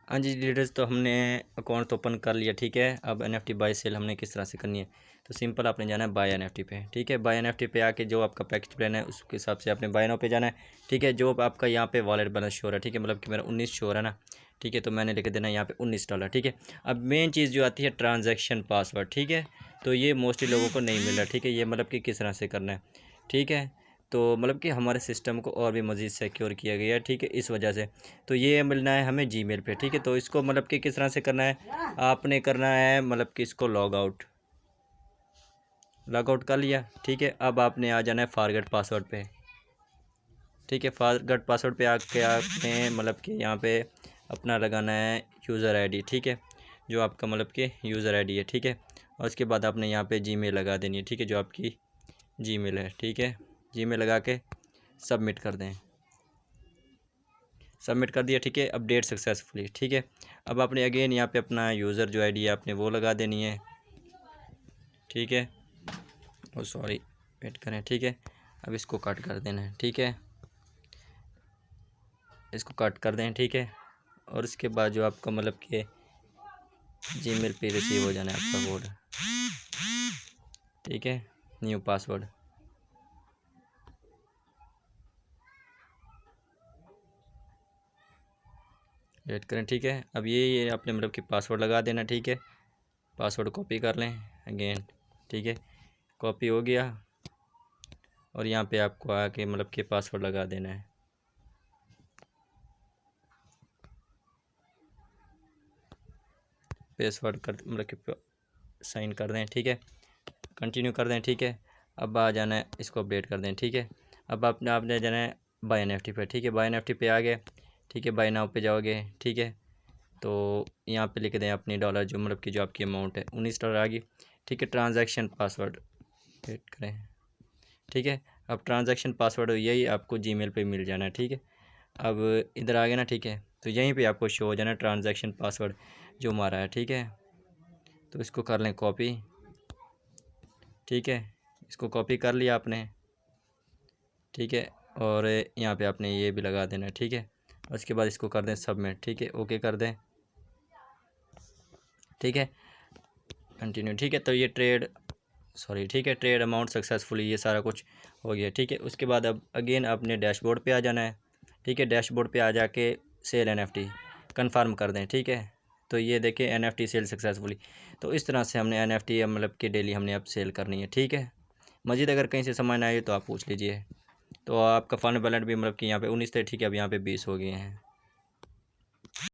हाँ जी लीडर्स, तो हमने अकाउंट तो ओपन कर लिया, ठीक है। अब NFT बाय सेल हमने किस तरह से करनी है, तो सिंपल आपने जाना है बाय NFT पे, ठीक है। बाय NFT पे आके जो आपका पैकेज प्लान है उसके हिसाब से आपने बाय नाउ पे जाना है, ठीक है। जो आपका यहाँ पे वॉलेट बैलेंस शो रहा है, ठीक है, मतलब कि मेरा 19 शो रहा है ना, ठीक है, तो मैंने लिख देना है यहाँ पे $19, ठीक है। अब मेन चीज़ जो आती है ट्रांजेक्शन पासवर्ड, ठीक है, तो ये मोस्टली लोगों को नहीं मिल रहा, ठीक है। ये मतलब कि किस तरह से करना है, ठीक है। तो मतलब कि हमारे सिस्टम को और भी मज़ीद सिक्योर किया गया है, ठीक है, इस वजह से। तो ये मिलना है हमें जीमेल पे, ठीक है। तो इसको मतलब कि किस तरह से करना है, आपने करना है मतलब कि इसको लॉग आउट कर लिया, ठीक है। अब आपने आ जाना है फॉरगेट पासवर्ड पे, ठीक है। फॉरगेट पासवर्ड पे आके आपने मतलब कि यहाँ पे अपना लगाना है यूज़र आईडी, ठीक है, जो आपका मतलब कि यूज़र आईडी है, ठीक है। और उसके बाद आपने यहाँ पे जीमेल लगा देनी है, ठीक है, जो आपकी जीमेल है, ठीक है। जीमेल लगा के सबमिट कर दें, सबमिट कर दिया, ठीक है। अपडेट सक्सेसफुली, ठीक है। अब आपने अगेन यहाँ पे अपना यूज़र जो आईडी है आपने वो लगा देनी है, ठीक है। ओ सॉरी, वेट करें, ठीक है। अब इसको कट कर देना है, ठीक है, इसको कट कर दें, ठीक है। और उसके बाद जो आपका मतलब कि जीमेल पे रिसीव हो जाना है आपका कोड, ठीक है, न्यू पासवर्ड। वेट करें, ठीक है। अब ये आपने मतलब कि पासवर्ड लगा देना, ठीक है। पासवर्ड कॉपी कर लें अगेन, ठीक है, कॉपी हो गया। और यहाँ पे आपको आके मतलब कि पासवर्ड लगा देना है, पासवर्ड कर मतलब कि साइन कर दें, ठीक है, कंटिन्यू कर दें, ठीक है। अब आ जाना है, इसको अपडेट कर दें, ठीक है। अब आपने जाना है बाय NFT पे, ठीक है। बाय NFT पे आ गए, ठीक है। बाय नाउ पे जाओगे, ठीक है। तो यहाँ पे लिख दें अपनी डॉलर जो मतलब कि जो आपकी अमाउंट है $19 आ गई, ठीक है। ट्रांजैक्शन पासवर्ड वेट करें, ठीक है। अब ट्रांजैक्शन पासवर्ड यही आपको जीमेल पे मिल जाना है, ठीक है। अब इधर आ गए ना, ठीक है, तो यहीं पे आपको शो हो जाना है ट्रांजैक्शन पासवर्ड जो हमारा है, ठीक है। तो इसको कर लें कॉपी, ठीक है, इसको कॉपी कर लिया आपने, ठीक है। और यहाँ पे आपने ये भी लगा देना है, ठीक है। उसके बाद इसको कर दें सबमिट, ठीक है, ओके कर दें, ठीक है, कंटिन्यू, ठीक है। तो ये ठीक है, ट्रेड अमाउंट सक्सेसफुली ये सारा कुछ हो गया, ठीक है। उसके बाद अब अगेन अपने डैशबोर्ड पे आ जाना है, ठीक है। डैशबोर्ड पे आ जाके सेल NFT कंफर्म कर दें, ठीक है। तो ये देखें NFT सेल सक्सेसफुली। तो इस तरह से हमने NFT मतलब कि डेली हमने अब सेल करनी है, ठीक है। मज़ीद अगर कहीं से समझ ना आए तो आप पूछ लीजिए। तो आपका फ़ंड बैलेंस भी मतलब कि यहाँ पे 19 थे, ठीक है, अब यहाँ पे 20 हो गए हैं।